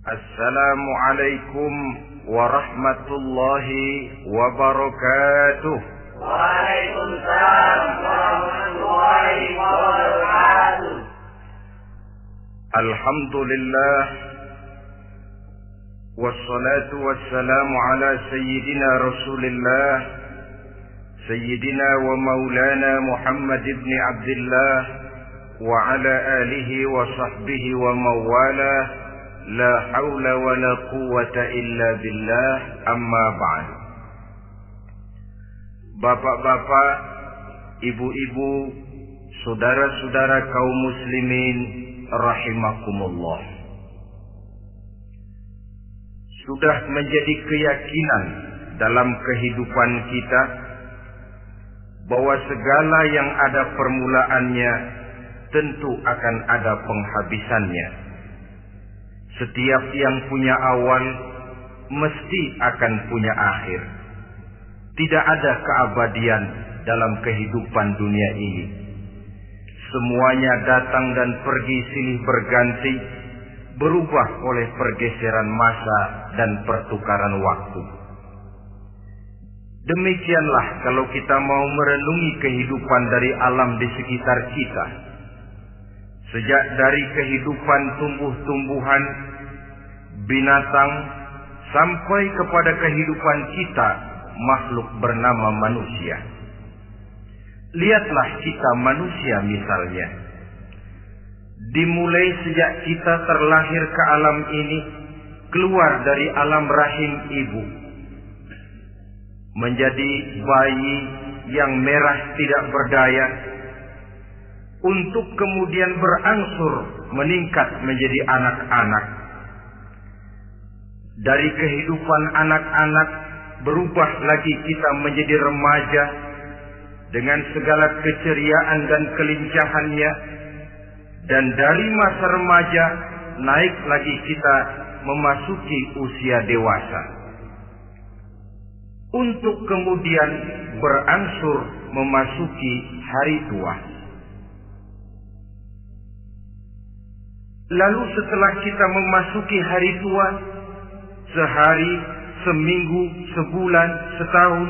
Assalamualaikum warahmatullahi wabarakatuh. Waalaikumsalam warahmatullahi wabarakatuh. Alhamdulillah wassalatu wassalamu ala sayyidina Rasulillah sayyidina wa maulana Muhammad ibn Abdullah wa ala alihi wa sahbihi wa mawala. La haula wa la quwwata illa billah, amma ba'd. Bapak-bapak, ibu-ibu, saudara-saudara kaum muslimin rahimakumullah. Sudah menjadi keyakinan dalam kehidupan kita bahwa segala yang ada permulaannya tentu akan ada penghabisannya. Setiap yang punya awal mesti akan punya akhir. Tidak ada keabadian dalam kehidupan dunia ini. Semuanya datang dan pergi silih berganti, berubah oleh pergeseran masa dan pertukaran waktu. Demikianlah kalau kita mau merenungi kehidupan dari alam di sekitar kita. Sejak dari kehidupan tumbuh-tumbuhan, binatang, sampai kepada kehidupan kita, makhluk bernama manusia. Lihatlah kita manusia misalnya. Dimulai sejak kita terlahir ke alam ini, keluar dari alam rahim ibu, menjadi bayi yang merah tidak berdaya, untuk kemudian berangsur meningkat menjadi anak-anak. Dari kehidupan anak-anak berubah lagi kita menjadi remaja dengan segala keceriaan dan kelincahannya, dan dari masa remaja naik lagi kita memasuki usia dewasa, untuk kemudian berangsur memasuki hari tua. Lalu setelah kita memasuki hari tua, sehari, seminggu, sebulan, setahun,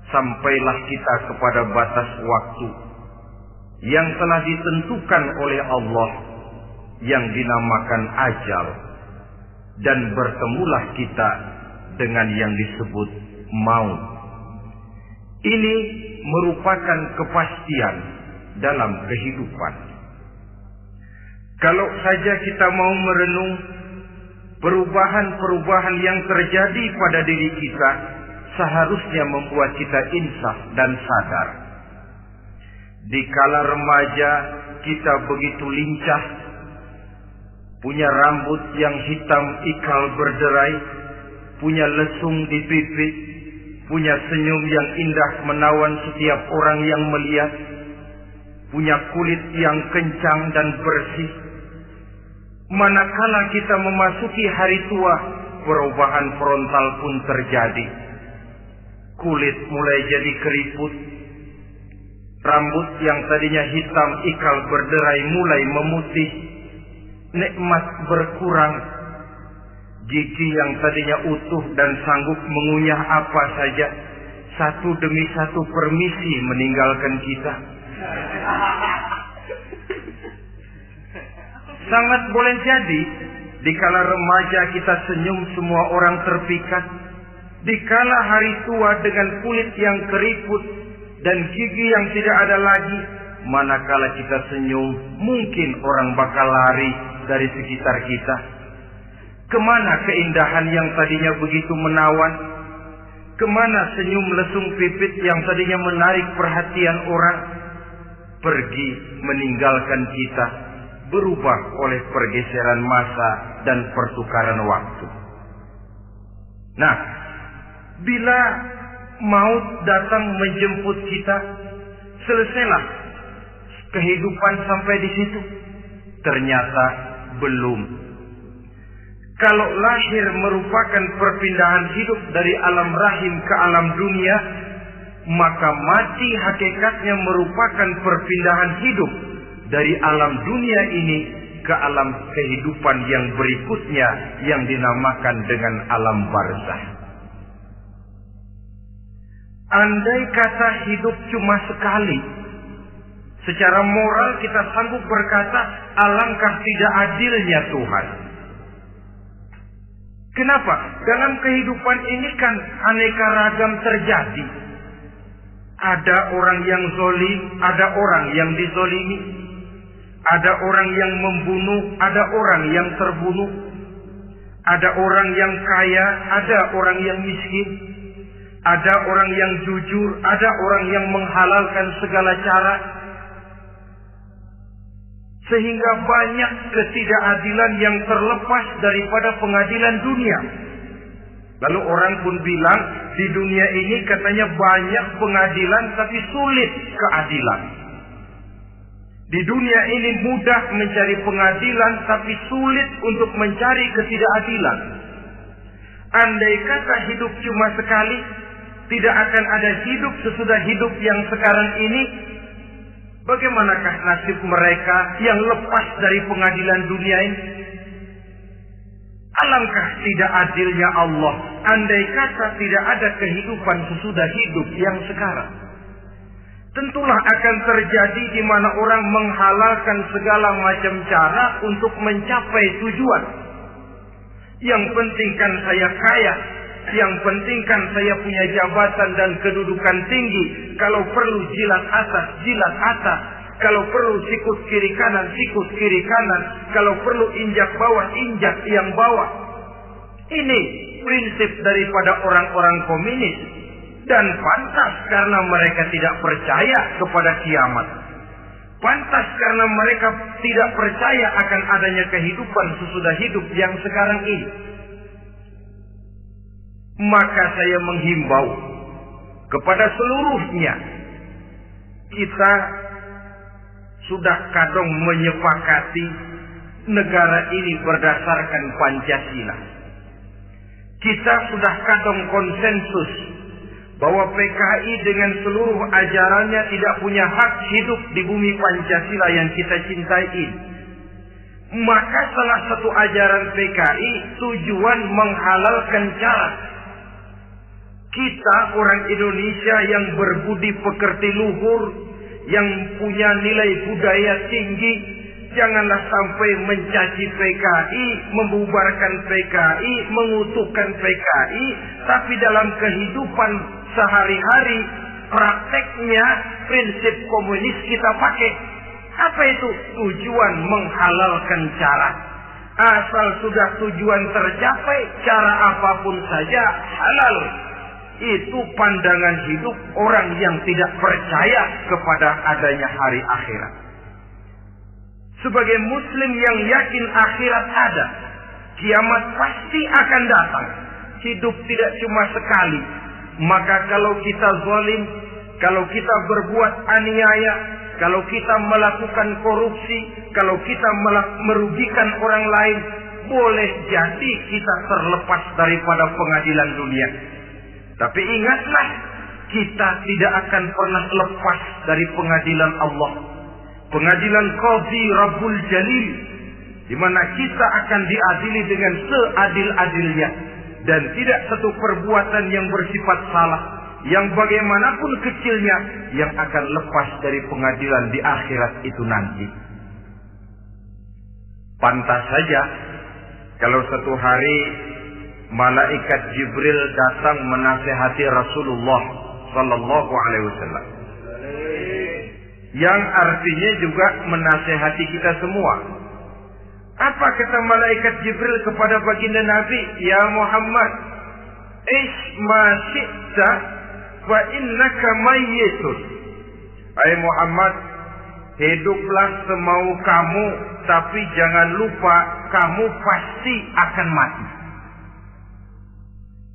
sampailah kita kepada batas waktu yang telah ditentukan oleh Allah, yang dinamakan ajal, dan bertemulah kita dengan yang disebut maut. Ini merupakan kepastian dalam kehidupan. Kalau saja kita mau merenung perubahan-perubahan yang terjadi pada diri kita, seharusnya membuat kita insaf dan sadar. Dikala remaja kita begitu lincah, punya rambut yang hitam ikal berderai, punya lesung di pipi, punya senyum yang indah menawan setiap orang yang melihat, punya kulit yang kencang dan bersih. Manakala kita memasuki hari tua, perubahan frontal pun terjadi. Kulit mulai jadi keriput, rambut yang tadinya hitam ikal berderai mulai memutih, nikmat berkurang, gigi yang tadinya utuh dan sanggup mengunyah apa saja, satu demi satu permisi meninggalkan kita. Sangat boleh jadi, dikala remaja kita senyum semua orang terpikat. Dikala hari tua dengan kulit yang keriput dan gigi yang tidak ada lagi, manakala kita senyum, mungkin orang bakal lari dari sekitar kita. Kemana keindahan yang tadinya begitu menawan? Kemana senyum lesung pipit yang tadinya menarik perhatian orang? Pergi meninggalkan kita, berubah oleh pergeseran masa dan pertukaran waktu. Nah, bila maut datang menjemput kita, selesailah kehidupan sampai di situ? Ternyata belum. Kalau lahir merupakan perpindahan hidup dari alam rahim ke alam dunia, maka mati hakikatnya merupakan perpindahan hidup dari alam dunia ini ke alam kehidupan yang berikutnya yang dinamakan dengan alam barzah. Andai kata hidup cuma sekali, secara moral kita sanggup berkata, alangkah tidak adilnya Tuhan. Kenapa? Dalam kehidupan ini kan aneka ragam terjadi. Ada orang yang zalim, ada orang yang dizalimi. Ada orang yang membunuh, ada orang yang terbunuh. Ada orang yang kaya, ada orang yang miskin. Ada orang yang jujur, ada orang yang menghalalkan segala cara. Sehingga banyak ketidakadilan yang terlepas daripada pengadilan dunia. Lalu orang pun bilang, di dunia ini katanya banyak pengadilan tapi sulit keadilan. Di dunia ini mudah mencari pengadilan tapi sulit untuk mencari ketidakadilan. Andai kata hidup cuma sekali, tidak akan ada hidup sesudah hidup yang sekarang ini. Bagaimanakah nasib mereka yang lepas dari pengadilan dunia ini? Alangkah tidak adilnya Allah, andai kata tidak ada kehidupan sesudah hidup yang sekarang. Tentulah akan terjadi di mana orang menghalalkan segala macam cara untuk mencapai tujuan. Yang penting kan saya kaya, yang penting kan saya punya jabatan dan kedudukan tinggi. Kalau perlu jilat atas, jilat atas. Kalau perlu sikut kiri kanan, sikut kiri kanan. Kalau perlu injak bawah, injak yang bawah. Ini prinsip daripada orang-orang komunis. Dan pantas karena mereka tidak percaya kepada kiamat. Pantas karena mereka tidak percaya akan adanya kehidupan sesudah hidup yang sekarang ini. Maka saya menghimbau kepada seluruhnya, kita sudah kadung menyepakati negara ini berdasarkan Pancasila. Kita sudah kadung konsensus bahwa PKI dengan seluruh ajarannya tidak punya hak hidup di bumi Pancasila yang kita cintai ini. Maka salah satu ajaran PKI tujuan menghalalkan cara kita orang Indonesia yang berbudi pekerti luhur, yang punya nilai budaya tinggi, janganlah sampai mencaci PKI, membubarkan PKI, mengutukkan PKI, tapi dalam kehidupan sehari-hari prakteknya prinsip komunis kita pakai. Apa itu? Tujuan menghalalkan cara. Asal sudah tujuan tercapai, cara apapun saja halal. Itu pandangan hidup orang yang tidak percaya kepada adanya hari akhirat. Sebagai muslim yang yakin akhirat ada, kiamat pasti akan datang. Hidup tidak cuma sekali. Maka kalau kita zalim, kalau kita berbuat aniaya, kalau kita melakukan korupsi, kalau kita merugikan orang lain, boleh jadi kita terlepas daripada pengadilan dunia. Tapi ingatlah, kita tidak akan pernah lepas dari pengadilan Allah. Pengadilan Qadhi Rabbul Jalil, di mana kita akan diadili dengan seadil-adilnya. Dan tidak satu perbuatan yang bersifat salah, yang bagaimanapun kecilnya, yang akan lepas dari pengadilan di akhirat itu nanti. Pantas saja kalau satu hari malaikat Jibril datang menasihati Rasulullah sallallahu alaihi wasallam. Yang artinya juga menasihati kita semua. Apa kata malaikat Jibril kepada baginda Nabi? Ya Muhammad, ish ma syi'ta wa innaka mayyitun. Hai Muhammad, hiduplah semau kamu, tapi jangan lupa kamu pasti akan mati.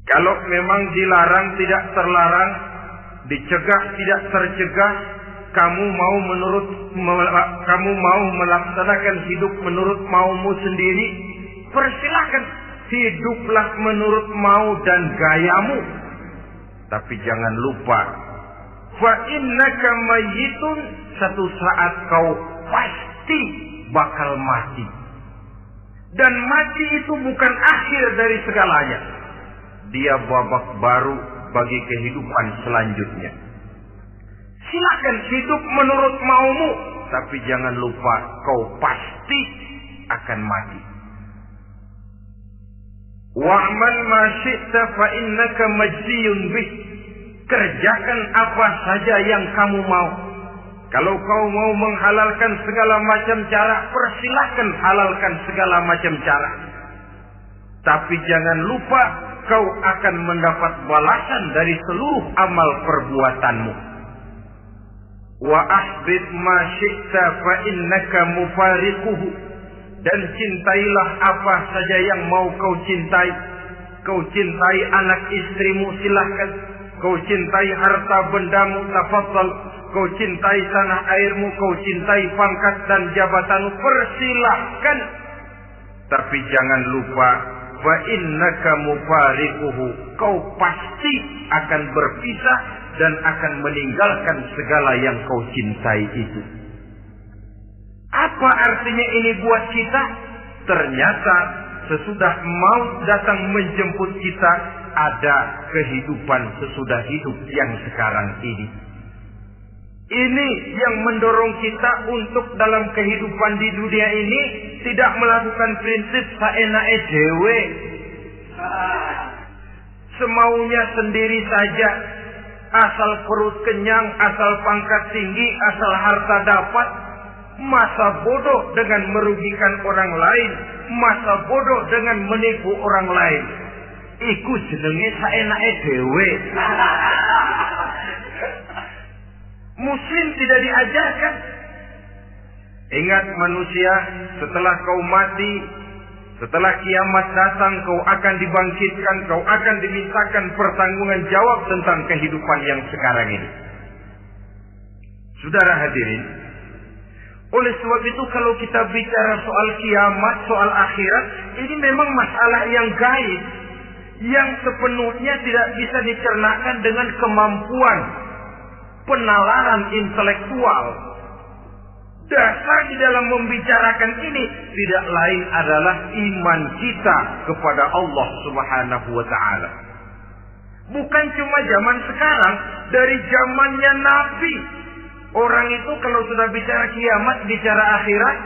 Kalau memang dilarang tidak terlarang, dicegah tidak tercegah, kamu mau melaksanakan hidup menurut maumu sendiri, persilahkan, hiduplah menurut mau dan gayamu. Tapi jangan lupa, fa innaka mayyitun, satu saat kau pasti bakal mati. Dan mati itu bukan akhir dari segalanya. Dia babak baru bagi kehidupan selanjutnya. Silakan hidup menurut maumu, tapi jangan lupa kau pasti akan mati. Wa'mal ma syi'ta fa innaka majziyun bih. Kerjakan apa saja yang kamu mau. Kalau kau mau menghalalkan segala macam cara, persilahkan halalkan segala macam cara. Tapi jangan lupa kau akan mendapat balasan dari seluruh amal perbuatanmu. Wa ahbib ma syi'ta fa innaka mufariquhu. Dan cintailah apa saja yang mau kau cintai. Kau cintai anak istrimu, silahkan. Kau cintai harta bendamu, tafadhal. Kau cintai tanah airmu, kau cintai pangkat dan jabatanmu, persilahkan. Tapi jangan lupa, fa innaka mufariquhu. Kau pasti akan berpisah dan akan meninggalkan segala yang kau cintai itu. Apa artinya ini buat kita? Ternyata sesudah maut datang menjemput kita, ada kehidupan sesudah hidup yang sekarang ini. Ini yang mendorong kita untuk dalam kehidupan di dunia ini tidak melakukan prinsip saenake dhewe, semaunya sendiri saja, asal perut kenyang, asal pangkat tinggi, asal harta dapat. Masa bodoh dengan merugikan orang lain, masa bodoh dengan menipu orang lain. Iku jenenge saenake dhewe. Muslim tidak diajarkan. Ingat manusia, setelah kau mati, setelah kiamat datang, kau akan dibangkitkan, kau akan dimintakan pertanggungan jawab tentang kehidupan yang sekarang ini. Saudara hadirin, oleh sebab itu kalau kita bicara soal kiamat, soal akhirat, ini memang masalah yang gaib, yang sepenuhnya tidak bisa dicernakan dengan kemampuan penalaran intelektual. Dasar di dalam membicarakan ini tidak lain adalah iman kita kepada Allah Subhanahu wa ta'ala. Bukan cuma zaman sekarang, dari zamannya Nabi. Orang itu kalau sudah bicara kiamat, bicara akhirat,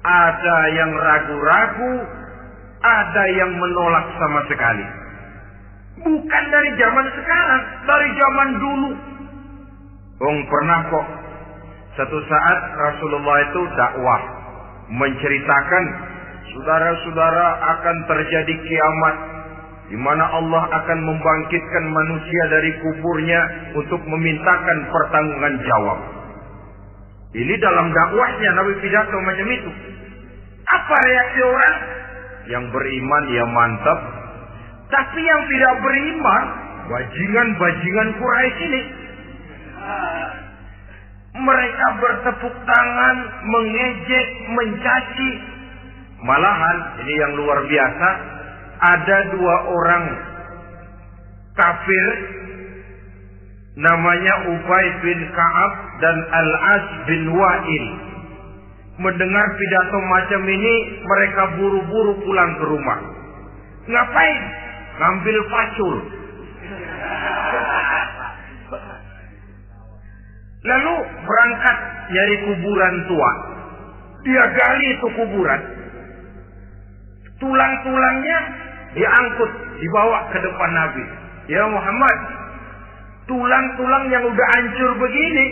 ada yang ragu-ragu, ada yang menolak sama sekali. Bukan dari zaman sekarang, dari zaman dulu. Pernah kok satu saat Rasulullah itu dakwah menceritakan, saudara-saudara, akan terjadi kiamat di mana Allah akan membangkitkan manusia dari kuburnya untuk memintakan pertanggungan jawab. Ini dalam dakwahnya Nabi pidato macam itu. Apa reaksi orang? Yang beriman ya mantap, tapi yang tidak beriman, bajingan-bajingan Quraisy ini, mereka bertepuk tangan, mengejek, mencaci. Malahan ini yang luar biasa, ada dua orang kafir namanya Ubay bin Ka'ab dan Al-As bin Wa'il. Mendengar pidato macam ini, mereka buru-buru pulang ke rumah. Ngapain? Ngambil pacul. Lalu berangkat nyari kuburan tua. Dia gali itu kuburan. Tulang-tulangnya diangkut, dibawa ke depan Nabi. Ya Muhammad, tulang-tulang yang udah hancur begini,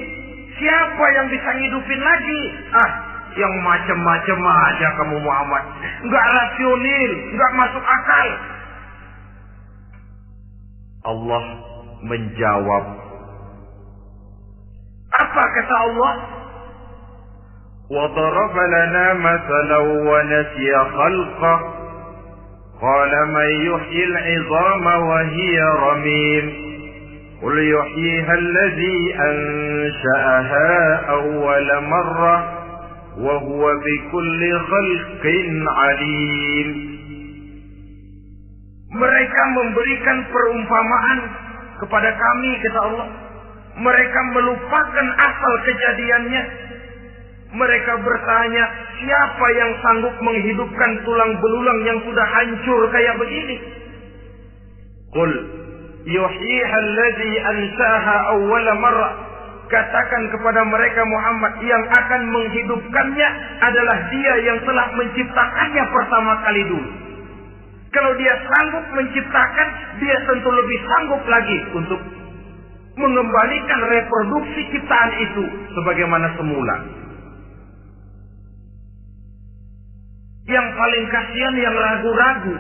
siapa yang bisa ngidupin lagi? Yang macam-macam aja kamu Muhammad. Enggak rasional, enggak masuk akal. Allah menjawab. Apa kata Allah? وَضَرَبَ لَنَا مَثَلًا وَنَسِيَ خَلْقَهُ قَالَ مَنْ يُحْيِي الْعِظَامَ وَهِيَ رَمِيمٌ قُلْ يُحْيِيهَا الَّذِي أَنْشَأَهَا أَوَّلَ مَرَّةٍ وَهُوَ بِكُلِّ خَلْقٍ عَلِيمٌ. Mereka memberikan perumpamaan kepada kami, kata Allah. Mereka melupakan asal kejadiannya. Mereka bertanya, siapa yang sanggup menghidupkan tulang belulang yang sudah hancur kayak begini? Qul yuhyiha alladhi ansaha awwala marrah. Katakan kepada mereka Muhammad, yang akan menghidupkannya adalah Dia yang telah menciptakannya pertama kali dulu. Kalau Dia sanggup menciptakan, Dia tentu lebih sanggup lagi untuk mengembalikan reproduksi ciptaan itu sebagaimana semula. Yang paling kasihan yang ragu-ragu,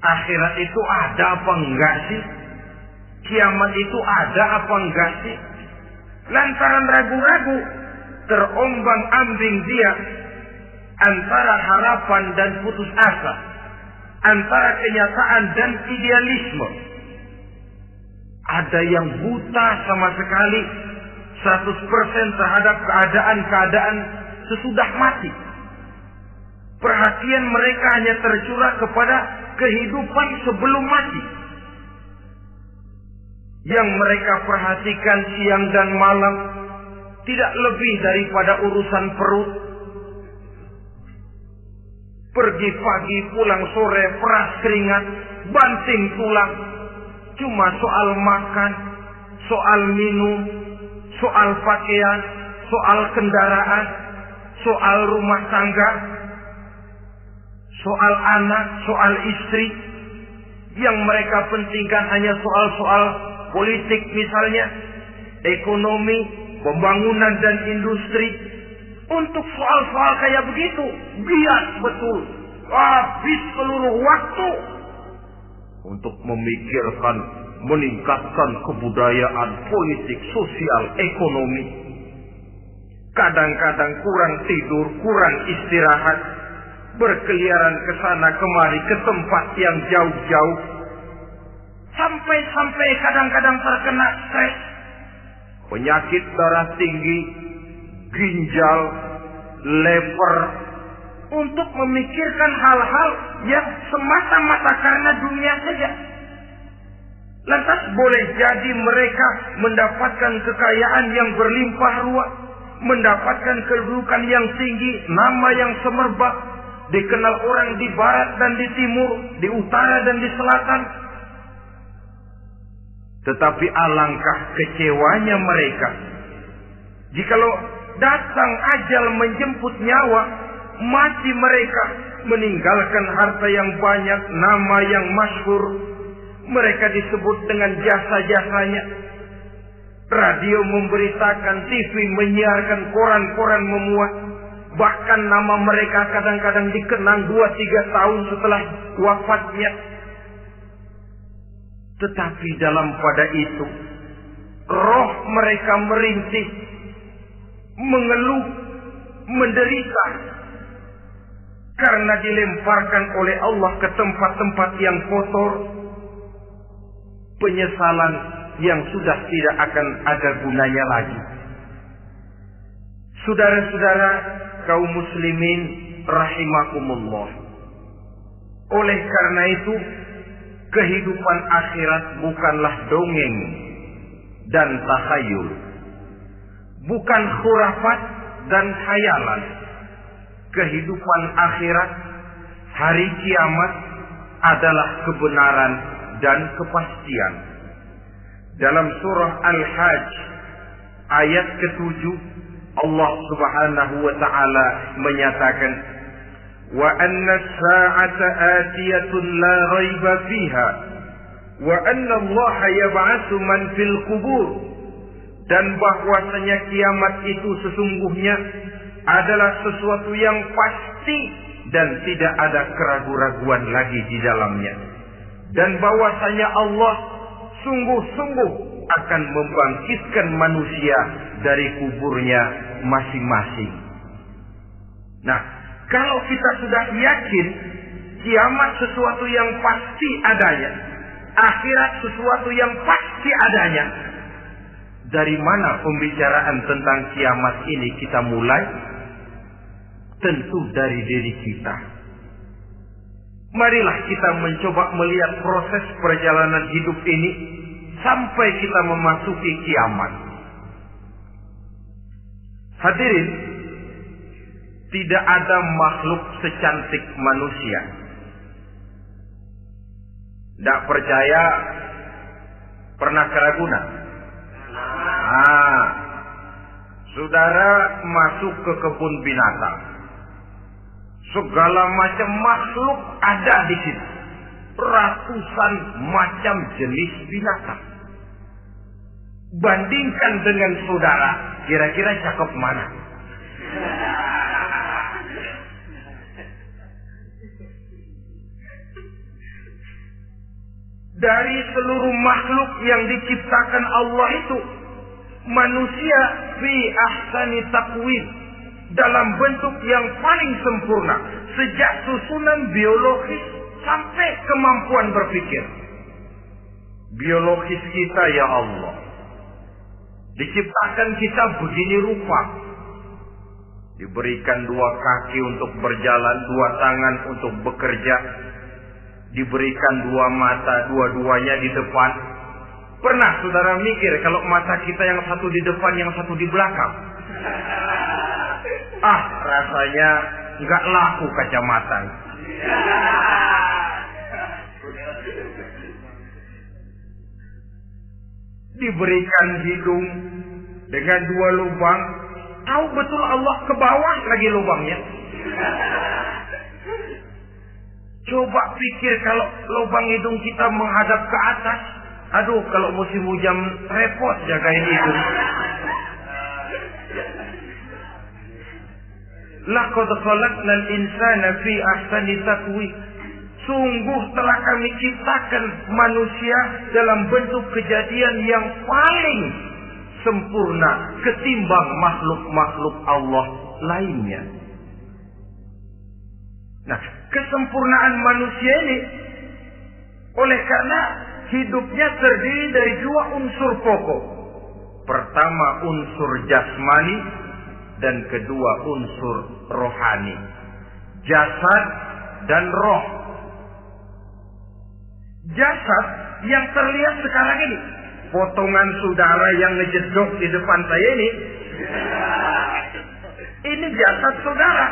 akhirat itu ada apa enggak sih? Kiamat itu ada apa enggak sih? Lantaran ragu-ragu, terombang-ambing dia antara harapan dan putus asa, antara kenyataan dan idealisme. Ada yang buta sama sekali 100% terhadap keadaan-keadaan sesudah mati. Perhatian mereka hanya tercurah kepada kehidupan sebelum mati. Yang mereka perhatikan siang dan malam tidak lebih daripada urusan perut. Pergi pagi, pulang sore, peras keringat, banting tulang. Cuma soal makan, soal minum, soal pakaian, soal kendaraan, soal rumah tangga, soal anak, soal istri. Yang mereka pentingkan hanya soal-soal politik misalnya, ekonomi, pembangunan dan industri. Untuk soal-soal kayak begitu, bias betul. Habis seluruh waktu untuk memikirkan, meningkatkan kebudayaan, politik, sosial, ekonomi. Kadang-kadang kurang tidur, kurang istirahat, berkeliaran ke sana kemari ke tempat yang jauh-jauh. Sampai kadang-kadang terkena stres, penyakit darah tinggi, ginjal, lever, untuk memikirkan hal-hal yang semata-mata karena dunia saja. Lantas boleh jadi mereka mendapatkan kekayaan yang berlimpah ruah, mendapatkan kedudukan yang tinggi, nama yang semerbak, dikenal orang di barat dan di timur, di utara dan di selatan. Tetapi alangkah kecewanya mereka jikalau datang ajal menjemput nyawa, mati mereka, meninggalkan harta yang banyak, nama yang masyhur. Mereka disebut dengan jasa-jasanya. Radio memberitakan, TV menyiarkan, koran-koran memuat. Bahkan nama mereka kadang-kadang dikenang 2-3 tahun setelah wafatnya. Tetapi dalam pada itu, roh mereka merintih, mengeluh, menderita, karena dilemparkan oleh Allah ke tempat-tempat yang kotor. Penyesalan yang sudah tidak akan ada gunanya lagi. Saudara-saudara kaum muslimin rahimakumullah. Oleh karena itu, kehidupan akhirat bukanlah dongeng dan takhayul, bukan khurafat dan khayalan. Kehidupan akhirat, hari kiamat adalah kebenaran dan kepastian. Dalam surah Al-Hajj ayat ke-7, Allah Subhanahu wa taala menyatakan, wa anna as-sa'ata atiyatun la raiba fiha wa anna Allah yab'atsu man fil qubur. Dan bahwasanya kiamat itu sesungguhnya adalah sesuatu yang pasti dan tidak ada keraguan-raguan lagi di dalamnya. Dan bahwasanya Allah sungguh-sungguh akan membangkitkan manusia dari kuburnya masing-masing. Nah, kalau kita sudah yakin kiamat sesuatu yang pasti adanya, akhirat sesuatu yang pasti adanya, dari mana pembicaraan tentang kiamat ini kita mulai? Tentu dari diri kita. Marilah kita mencoba melihat proses perjalanan hidup ini sampai kita memasuki kiamat. Hadirin, tidak ada makhluk secantik manusia. Tidak percaya, pernah ke Ragunan? Saudara masuk ke kebun binatang. Segala macam makhluk ada di situ. Ratusan macam jenis binatang. Bandingkan dengan saudara, kira-kira cakep mana? Dari seluruh makhluk yang diciptakan Allah itu, manusia fi ahsani taqwim, dalam bentuk yang paling sempurna, sejak susunan biologis sampai kemampuan berpikir. Biologis kita, ya Allah, diciptakan kita begini rupa. Diberikan 2 kaki untuk berjalan, 2 tangan untuk bekerja. Diberikan 2 mata, dua-duanya di depan. Pernah saudara mikir kalau mata kita yang satu di depan, yang satu di belakang? Rasanya nggak laku kacamata. Diberikan hidung dengan 2 lubang. Tahu betul Allah ke bawah lagi lubangnya. Coba pikir kalau lubang hidung kita menghadap ke atas. Aduh, kalau musim hujan repot jagain hidung. Laqad khalaqnal insana fi ahsani taqwim. Sungguh telah kami ciptakan manusia dalam bentuk kejadian yang paling sempurna ketimbang makhluk-makhluk Allah lainnya. Nah, kesempurnaan manusia ini oleh karena hidupnya terdiri dari 2 unsur pokok. Pertama unsur jasmani dan kedua unsur rohani. Jasad dan roh. Jasad yang terlihat sekarang ini, potongan saudara yang ngejedok di depan saya ini jasad saudara.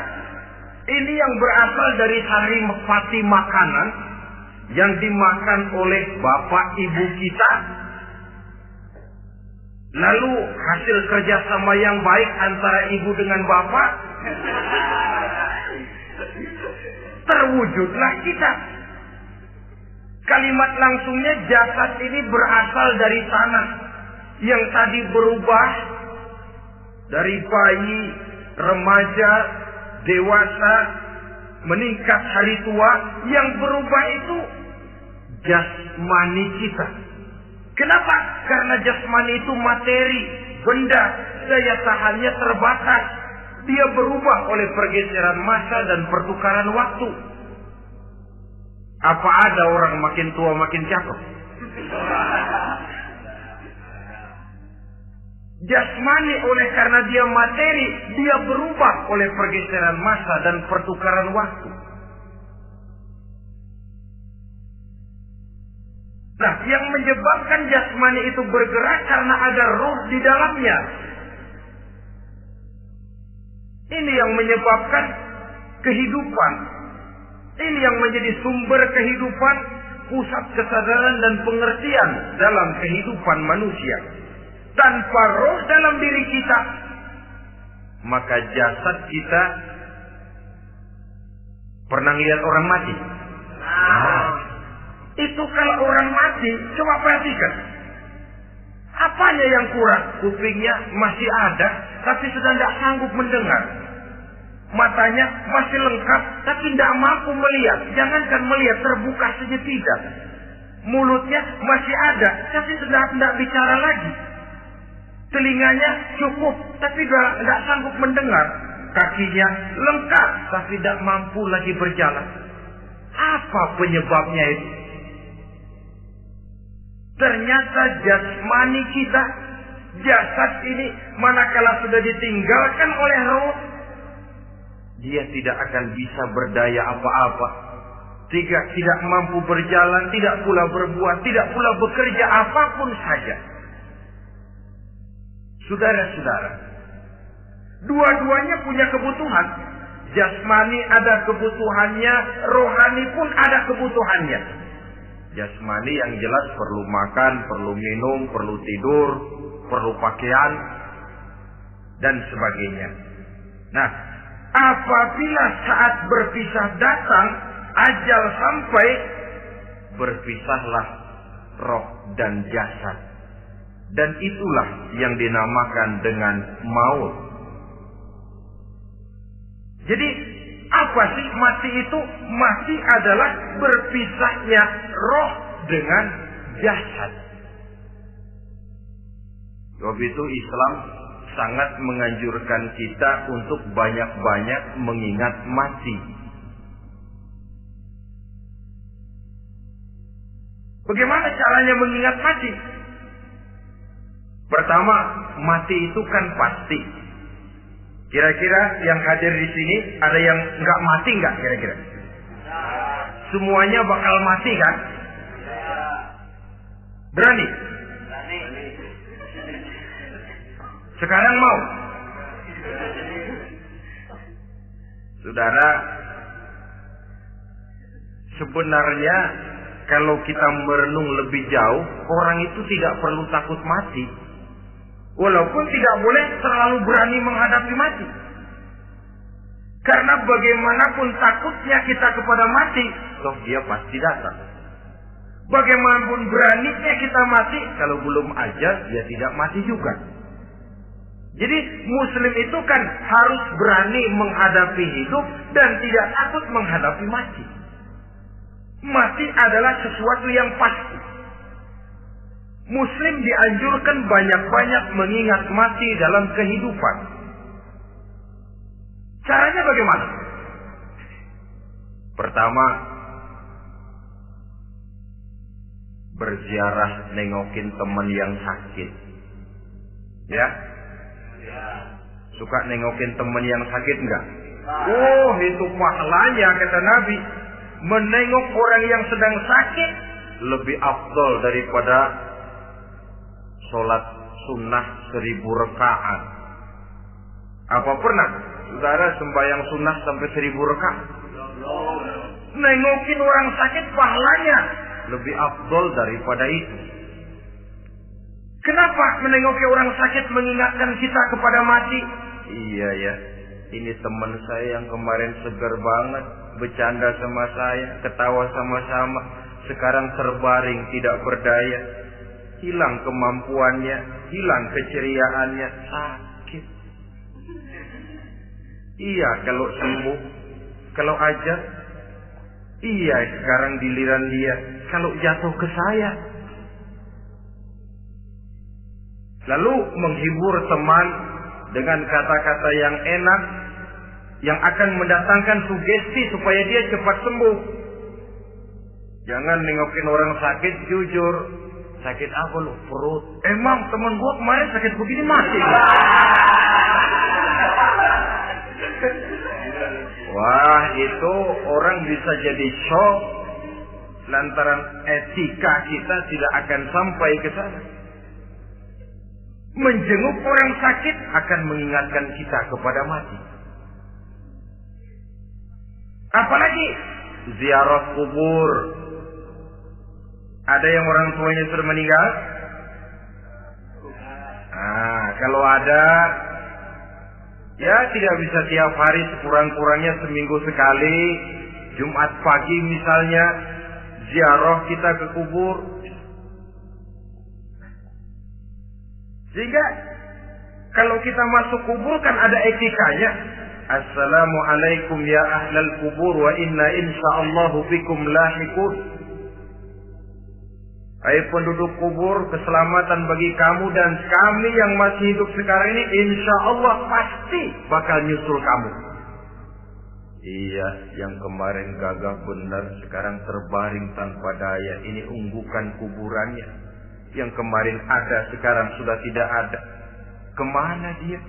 Ini yang berasal dari saripati makanan yang dimakan oleh bapak ibu kita. Lalu hasil kerjasama yang baik antara ibu dengan bapak, terwujudlah kita. Kalimat langsungnya, jasad ini berasal dari tanah yang tadi berubah dari bayi, remaja, dewasa, meningkat hari tua. Yang berubah itu jasmani kita. Kenapa? Karena jasmani itu materi, benda, daya tahannya terbatas. Dia berubah oleh pergeseran masa dan pertukaran waktu. Apa ada orang makin tua makin cakep? Jasmani oleh karena dia materi, dia berubah oleh pergeseran masa dan pertukaran waktu. Nah, yang menyebabkan jasmani itu bergerak karena ada roh di dalamnya. Ini yang menyebabkan kehidupan. Ini yang menjadi sumber kehidupan, pusat kesadaran dan pengertian dalam kehidupan manusia. Tanpa roh dalam diri kita, maka jasad kita pernah lihat orang mati. Itu kalau orang mati, coba perhatikan. Apanya yang kurang? Kupingnya masih ada, tapi sudah tidak sanggup mendengar. Matanya masih lengkap, tapi tidak mampu melihat. Jangankan melihat, terbuka saja tidak. Mulutnya masih ada, tapi sudah tidak bicara lagi. Telinganya cukup, tapi tidak sanggup mendengar. Kakinya lengkap, tapi tidak mampu lagi berjalan. Apa penyebabnya itu? Ternyata jasmani kita, jasad ini, manakala sudah ditinggalkan oleh roh, dia tidak akan bisa berdaya apa-apa. Tidak mampu berjalan, tidak pula berbuat, tidak pula bekerja apapun saja. Saudara-saudara, dua-duanya punya kebutuhan. Jasmani ada kebutuhannya, rohani pun ada kebutuhannya. Jasmani yang jelas perlu makan, perlu minum, perlu tidur, perlu pakaian, dan sebagainya. Nah, apabila saat berpisah datang, ajal sampai, berpisahlah roh dan jasad. Dan itulah yang dinamakan dengan maut. Jadi apa sih mati itu? Mati adalah berpisahnya roh dengan jasad. Sebab itu Islam sangat menganjurkan kita untuk banyak-banyak mengingat mati. Bagaimana caranya mengingat mati? Pertama, mati itu kan pasti. Kira-kira yang hadir di sini ada yang nggak mati nggak kira-kira? Semuanya bakal mati kan? Berani? Sekarang mau? Saudara, sebenarnya kalau kita merenung lebih jauh, orang itu tidak perlu takut mati. Walaupun tidak boleh terlalu berani menghadapi mati. Karena bagaimanapun takutnya kita kepada mati, toh dia pasti datang. Bagaimanapun beraninya kita mati, kalau belum ajal dia tidak mati juga. Jadi Muslim itu kan harus berani menghadapi hidup dan tidak takut menghadapi mati. Mati adalah sesuatu yang pasti. Muslim dianjurkan banyak-banyak mengingat mati dalam kehidupan. Caranya bagaimana? Pertama, berziarah nengokin teman yang sakit. Ya? Suka nengokin teman yang sakit enggak? Oh, itu pahalanya kata Nabi. Menengok orang yang sedang sakit lebih afdal daripada sholat sunnah 1000 rakaat. Apa pernah saudara sembahyang sunnah sampai 1000 rakaat? Nengokin orang sakit pahalanya lebih afdal daripada itu. Kenapa menengoki orang sakit mengingatkan kita kepada mati? Iya ya, ini teman saya yang kemarin segar banget, bercanda sama saya, ketawa sama-sama, sekarang terbaring tidak berdaya. Hilang kemampuannya, hilang keceriaannya, sakit. Iya kalau sembuh, kalau ajal, iya sekarang giliran dia, kalau jatuh ke saya. Lalu menghibur teman dengan kata-kata yang enak, yang akan mendatangkan sugesti supaya dia cepat sembuh. Jangan nengokin orang sakit, jujur. Sakit apa lu? Perut. Emang teman gua kemarin sakit begini mati. Wah, itu orang bisa jadi shock lantaran etika kita tidak akan sampai ke sana. Menjenguk orang sakit akan mengingatkan kita kepada mati. Apalagi ziarah kubur. Ada yang orang tuanya sudah meninggal? Nah, kalau ada, ya tidak bisa tiap hari, sekurang-kurangnya seminggu sekali, Jumat pagi misalnya, ziarah kita ke kubur. Sehingga kalau kita masuk kubur kan ada etikanya. Assalamualaikum ya ahlal kubur wa inna insyaallahu bikum lahiqun. Hai penduduk kubur, keselamatan bagi kamu dan kami yang masih hidup sekarang ini insyaallah pasti bakal nyusul kamu. Iya, yang kemarin gagah benar sekarang terbaring tanpa daya. Ini unggukan kuburannya. Yang kemarin ada sekarang sudah tidak ada. Kemana dia?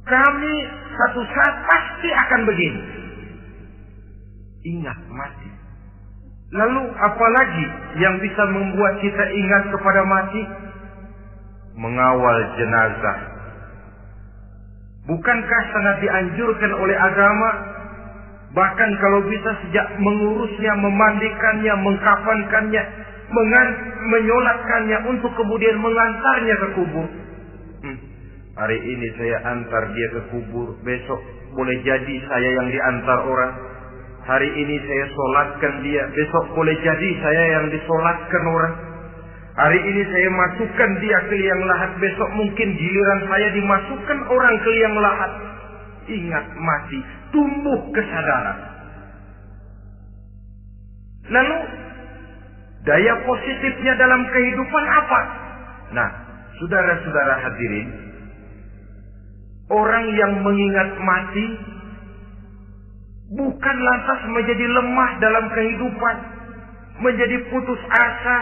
Kami satu saat pasti akan begini. Ingat mati. Lalu apalagi yang bisa membuat kita ingat kepada mati? Mengawal jenazah. Bukankah sangat dianjurkan oleh agama, bahkan kalau bisa sejak mengurusnya, memandikannya, mengkafankannya, menyolatkannya untuk kemudian mengantarnya ke kubur. Hari ini saya antar dia ke kubur, besok boleh jadi saya yang diantar orang. Hari ini saya solatkan dia, besok boleh jadi saya yang disolatkan orang. Hari ini saya masukkan dia ke liang lahat, besok mungkin giliran saya dimasukkan orang ke liang lahat. Ingat mati, tumbuh kesadaran. Lalu daya positifnya dalam kehidupan apa? Nah, saudara-saudara hadirin, orang yang mengingat mati bukan lantas menjadi lemah dalam kehidupan, menjadi putus asa,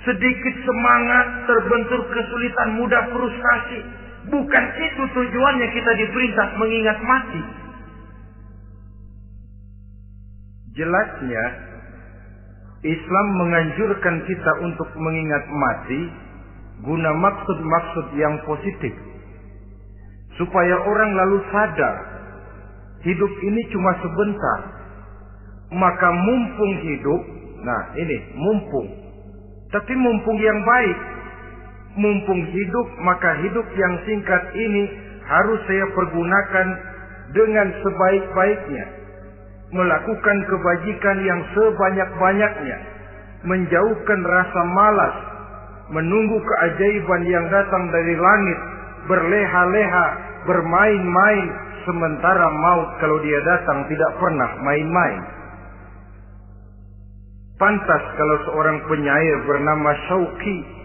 sedikit semangat, terbentur kesulitan, mudah frustasi. Bukan itu tujuannya kita diperintah mengingat mati. Jelasnya Islam menganjurkan kita untuk mengingat mati guna maksud-maksud yang positif, supaya orang lalu sadar hidup ini cuma sebentar. Maka mumpung hidup, nah ini mumpung, tapi mumpung yang baik. Mumpung hidup, maka hidup yang singkat ini harus saya pergunakan dengan sebaik-baiknya, melakukan kebajikan yang sebanyak-banyaknya, menjauhkan rasa malas, menunggu keajaiban yang datang dari langit, berleha-leha, bermain-main, sementara maut kalau dia datang tidak pernah main-main. Pantas kalau seorang penyair bernama Syauqi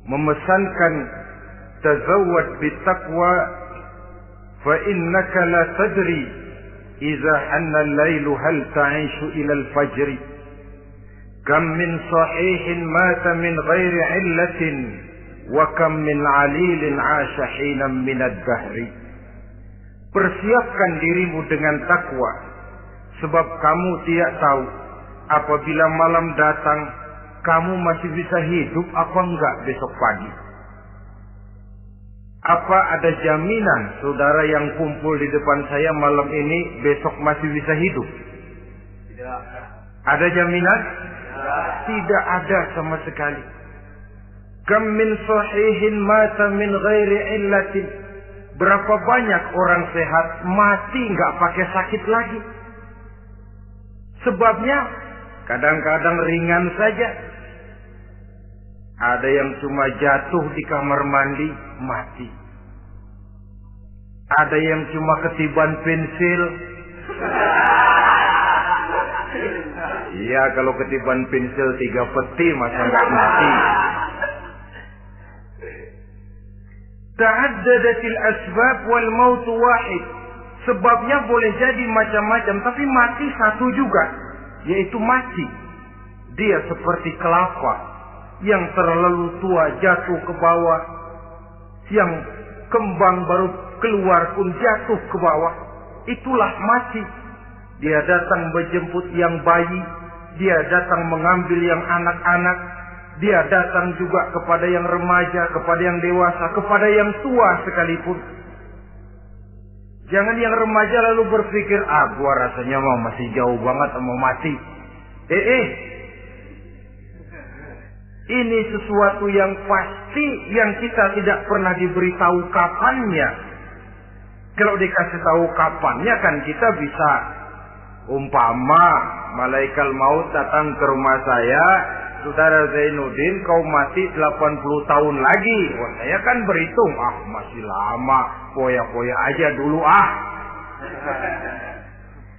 memesankan, tazawwad bitaqwa fa innaka la tadri idza hanna al-lailu hal ta'ishu ila al-fajr, kam min sahihin mata min ghairi illatin wa kam min alilin 'asha hinan min ad-dahri. Persiapkan dirimu dengan takwa, sebab kamu tidak tahu apabila malam datang kamu masih bisa hidup apa enggak besok pagi. Apa ada jaminan saudara yang kumpul di depan saya malam ini besok masih bisa hidup? Tidak. Ada jaminan? Tidak ada sama sekali. Kam min sahihin mata min ghairi illatin. Berapa banyak orang sehat mati enggak pakai sakit lagi. Sebabnya kadang-kadang ringan saja. Ada yang cuma jatuh di kamar mandi, mati. Ada yang cuma ketiban pensil. Iya, kalau ketiban pensil 3 peti masa nggak mati. Ta'addadatil asbab wal maut wahid. Sebabnya boleh jadi macam-macam, tapi mati satu juga, yaitu mati. Dia seperti kelapa yang terlalu tua jatuh ke bawah, yang kembang baru keluar pun jatuh ke bawah. Itulah mati. Dia datang menjemput yang bayi, dia datang mengambil yang anak-anak, dia datang juga kepada yang remaja, kepada yang dewasa, kepada yang tua sekalipun. Jangan yang remaja lalu berpikir, gua rasanya masih jauh banget mau mati. Ini sesuatu yang pasti yang kita tidak pernah diberitahu kapannya. Kalau dikasih tahu kapannya kan kita bisa, umpama malaikat maut datang ke rumah saya, saudara Zainuddin kau mati 80 tahun lagi. Wah, saya kan berhitung, masih lama, poya-poya aja dulu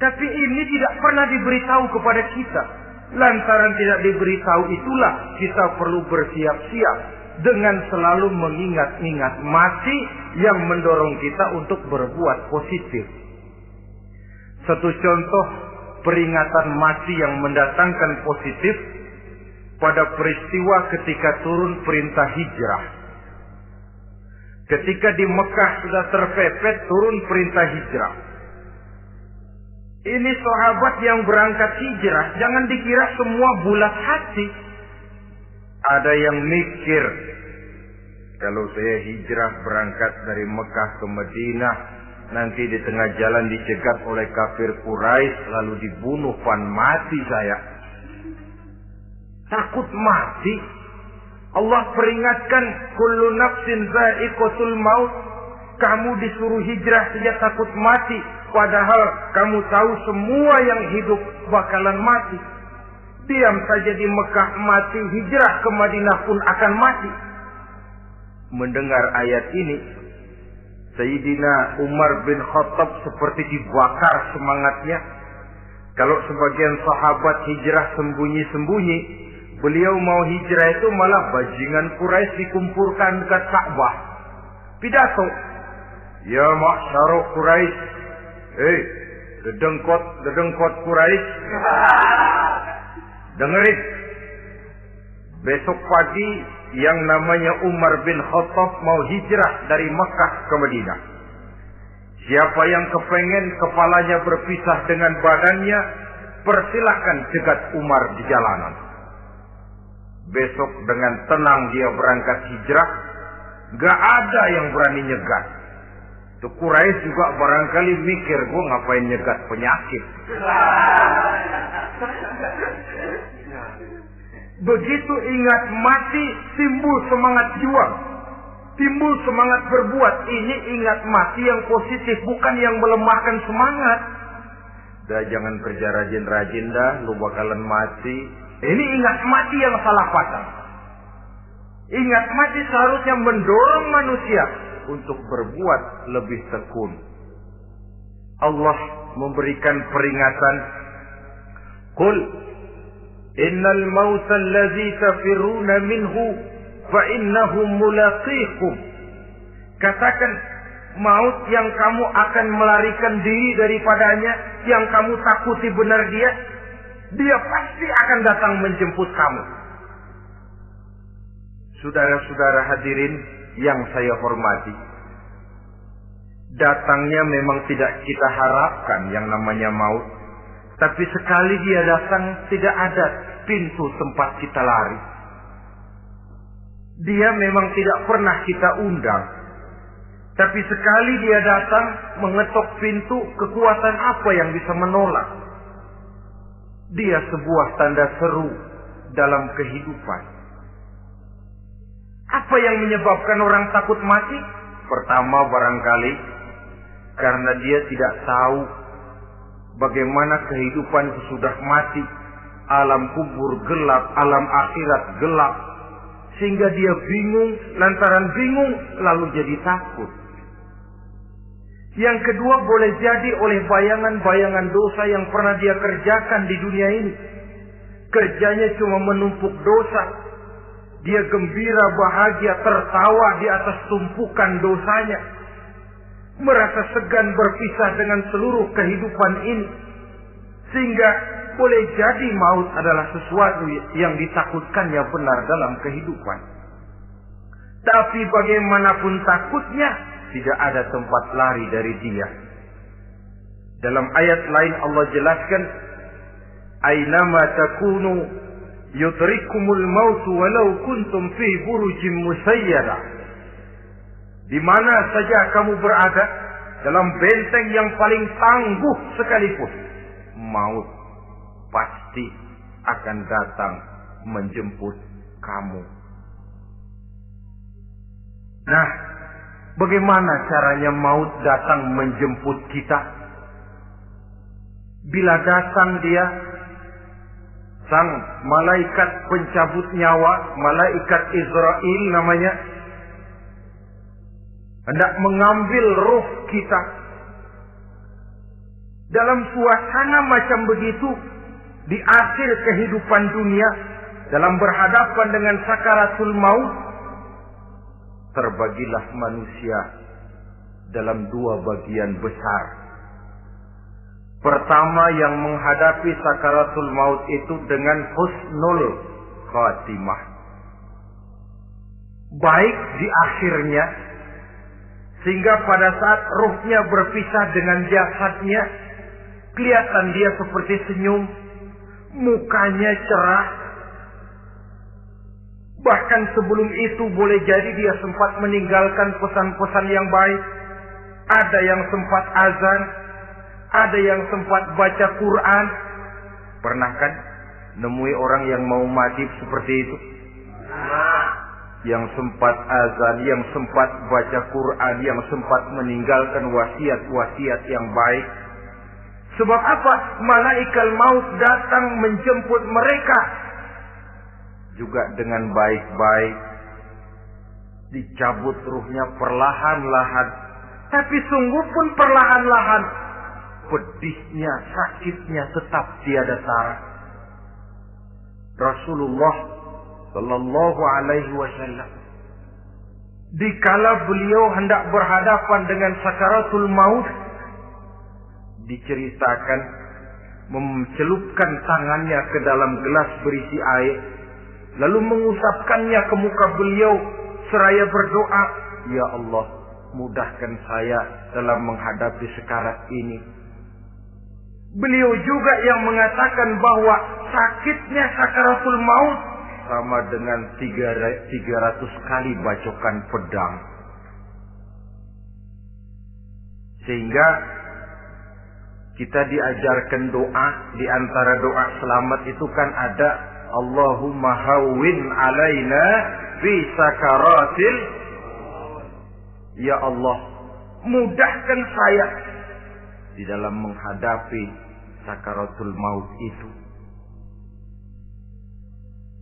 Tapi ini tidak pernah diberitahu kepada kita. Lantaran tidak diberitahu itulah kita perlu bersiap-siap dengan selalu mengingat-ingat mati yang mendorong kita untuk berbuat positif. Satu contoh peringatan mati yang mendatangkan positif pada peristiwa ketika turun perintah hijrah. Ketika di Mekah sudah terpepet turun perintah hijrah. Ini sahabat yang berangkat hijrah, jangan dikira semua bulat hati. Ada yang mikir, kalau saya hijrah berangkat dari Mekah ke Madinah, nanti di tengah jalan dicegat oleh kafir Quraisy lalu dibunuh, mati saya. Takut mati. Allah peringatkan, kullu nafsin za'iqatul maut. Kamu disuruh hijrah saja takut mati, padahal kamu tahu semua yang hidup bakalan mati. Diam saja di Mekah mati, hijrah ke Madinah pun akan mati. Mendengar ayat ini, Sayyidina Umar bin Khattab seperti dibakar semangatnya. Kalau sebagian sahabat hijrah sembunyi-sembunyi, beliau mau hijrah itu malah bajingan Quraisy dikumpulkan dekat Ka'bah. Pidato, ya ma'syara Quraisy, dedengkot Quraisy, dengerin. Besok pagi yang namanya Umar bin Khattab mau hijrah dari Mekah ke Madinah. Siapa yang kepengen kepalanya berpisah dengan badannya, persilahkan cegat Umar di jalanan. Besok dengan tenang dia berangkat hijrah, gak ada yang berani nyegat. Tuh Quraisy juga barangkali mikir, gue ngapain nyegat penyakit. Begitu ingat mati, timbul semangat juang, timbul semangat berbuat. Ini ingat mati yang positif, bukan yang melemahkan semangat. Dah jangan kerja rajin-rajin dah, lu bakalan mati. Ini ingat mati yang salah patah. Ingat mati seharusnya mendorong manusia untuk berbuat lebih tekun. Allah memberikan peringatan, Qul innal mauta allazi tafiruna minhu fa innahu mulaqikum. Katakan, maut yang kamu akan melarikan diri daripadanya, yang kamu takuti benar dia pasti akan datang menjemput kamu. Saudara-saudara hadirin yang saya hormati, datangnya memang tidak kita harapkan yang namanya maut. Tapi sekali dia datang, tidak ada pintu tempat kita lari. Dia memang tidak pernah kita undang. Tapi sekali dia datang, mengetok pintu, kekuatan apa yang bisa menolak? Dia sebuah tanda seru dalam kehidupan. Apa yang menyebabkan orang takut mati? Pertama barangkali karena dia tidak tahu bagaimana kehidupan sesudah mati. Alam kubur gelap, alam akhirat gelap. Sehingga dia bingung, lantaran bingung lalu jadi takut. Yang kedua boleh jadi oleh bayangan-bayangan dosa yang pernah dia kerjakan di dunia ini. Kerjanya cuma menumpuk dosa. Dia gembira, bahagia, tertawa di atas tumpukan dosanya. Merasa segan berpisah dengan seluruh kehidupan ini. Sehingga boleh jadi maut adalah sesuatu yang ditakutkannya benar dalam kehidupan. Tapi bagaimanapun takutnya, tidak ada tempat lari dari dia. Dalam ayat lain Allah jelaskan, Aynama takunu yudrikumul mautu walau kuntum fi burujim musayyada. Di mana saja kamu berada, dalam benteng yang paling tangguh sekalipun, maut pasti akan datang menjemput kamu. Nah, bagaimana caranya maut datang menjemput kita? Bila datang dia, sang malaikat pencabut nyawa, malaikat Israel namanya, hendak mengambil ruh kita. Dalam suasana macam begitu, di akhir kehidupan dunia, dalam berhadapan dengan sakaratul maut, terbagilah manusia dalam dua bagian besar. Pertama, yang menghadapi sakaratul maut itu dengan husnul khatimah, baik di akhirnya, sehingga pada saat ruhnya berpisah dengan jasadnya, kelihatan dia seperti senyum, mukanya cerah. Bahkan sebelum itu boleh jadi dia sempat meninggalkan pesan-pesan yang baik. Ada yang sempat azan, ada yang sempat baca Quran. Pernah kan nemui orang yang mau mati seperti itu? Yang sempat azan, yang sempat baca Quran, yang sempat meninggalkan wasiat-wasiat yang baik. Sebab apa? Malaikat maut datang menjemput mereka juga dengan baik-baik. Dicabut ruhnya perlahan-lahan. Tapi sungguh pun perlahan-lahan. Pedihnya, sakitnya tetap tiada tara. Rasulullah Sallallahu Alaihi Wasallam, dikala beliau hendak berhadapan dengan sakaratul maut, diceritakan mencelupkan tangannya ke dalam gelas berisi air, lalu mengusapkannya ke muka beliau seraya berdoa, "Ya Allah, mudahkan saya dalam menghadapi sekarat ini." Beliau juga yang mengatakan bahwa sakitnya sakaratul maut sama dengan 300 kali bacokan pedang. Sehingga kita diajarkan doa, di antara doa selamat itu kan ada Allahumma hawwin alaina fi sakaratil. Ya Allah, mudahkan saya di dalam menghadapi sakaratul maut itu.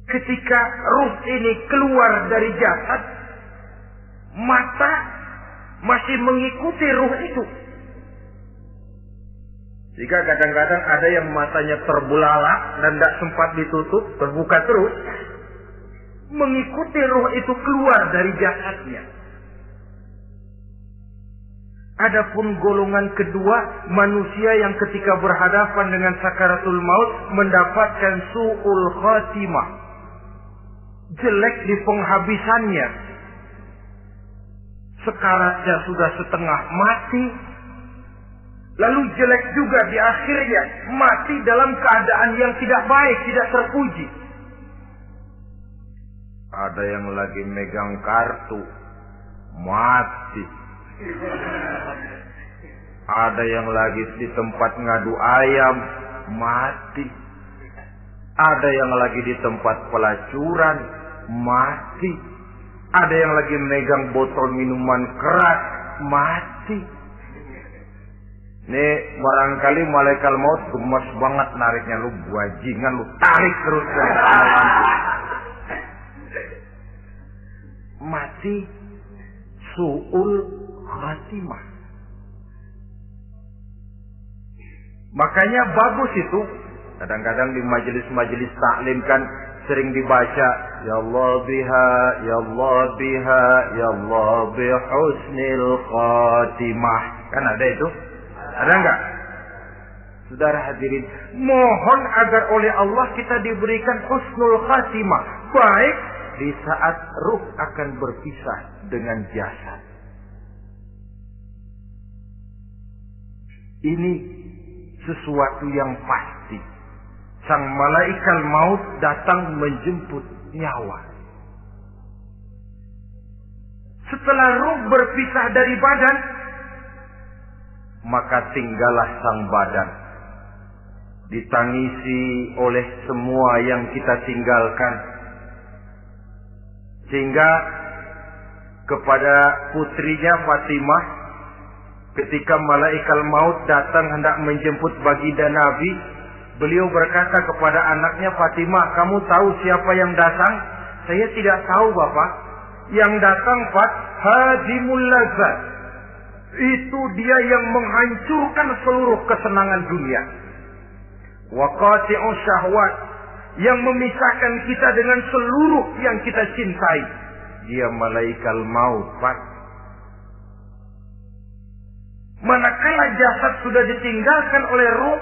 Ketika ruh ini keluar dari jasad, mata masih mengikuti ruh itu. Jika kadang-kadang ada yang matanya terbelalak dan tidak sempat ditutup, terbuka terus, mengikuti ruh itu keluar dari jasadnya. Adapun golongan kedua, manusia yang ketika berhadapan dengan sakaratul maut mendapatkan su'ul khatimah, jelek di penghabisannya. Sekaratnya sudah setengah mati, lalu jelek juga di akhirnya, mati dalam keadaan yang tidak baik, tidak terpuji. Ada yang lagi megang kartu, mati. Ada yang lagi di tempat ngadu ayam, mati. Ada yang lagi di tempat pelacuran, mati. Ada yang lagi megang botol minuman keras, mati. Nih barangkali malaikat maut gemes banget nariknya, lu bajingan, lu tarik terus. Mati su'ul khatimah. Makanya bagus itu. Kadang-kadang di majelis-majelis taklim kan sering dibaca, Ya Allah biha, Ya Allah biha, Ya Allah bihusnil khatimah. Kan ada itu? Ada enggak? Saudara hadirin, mohon agar oleh Allah kita diberikan husnul khatimah, baik di saat ruh akan berpisah dengan jasad. Ini sesuatu yang pasti. Sang malaikat maut datang menjemput nyawa. Setelah ruh berpisah dari badan, maka tinggallah sang badan. Ditangisi oleh semua yang kita tinggalkan. Sehingga kepada putrinya Fatimah, ketika malaikat maut datang hendak menjemput baginda Nabi, beliau berkata kepada anaknya, Fatimah, kamu tahu siapa yang datang? Saya tidak tahu, Bapak. Yang datang hadimul lazat. Itu dia yang menghancurkan seluruh kesenangan dunia. Waqati'us syahwat, yang memisahkan kita dengan seluruh yang kita cintai. Dia malaikat maut, Pak. Manakala jasad sudah ditinggalkan oleh ruh,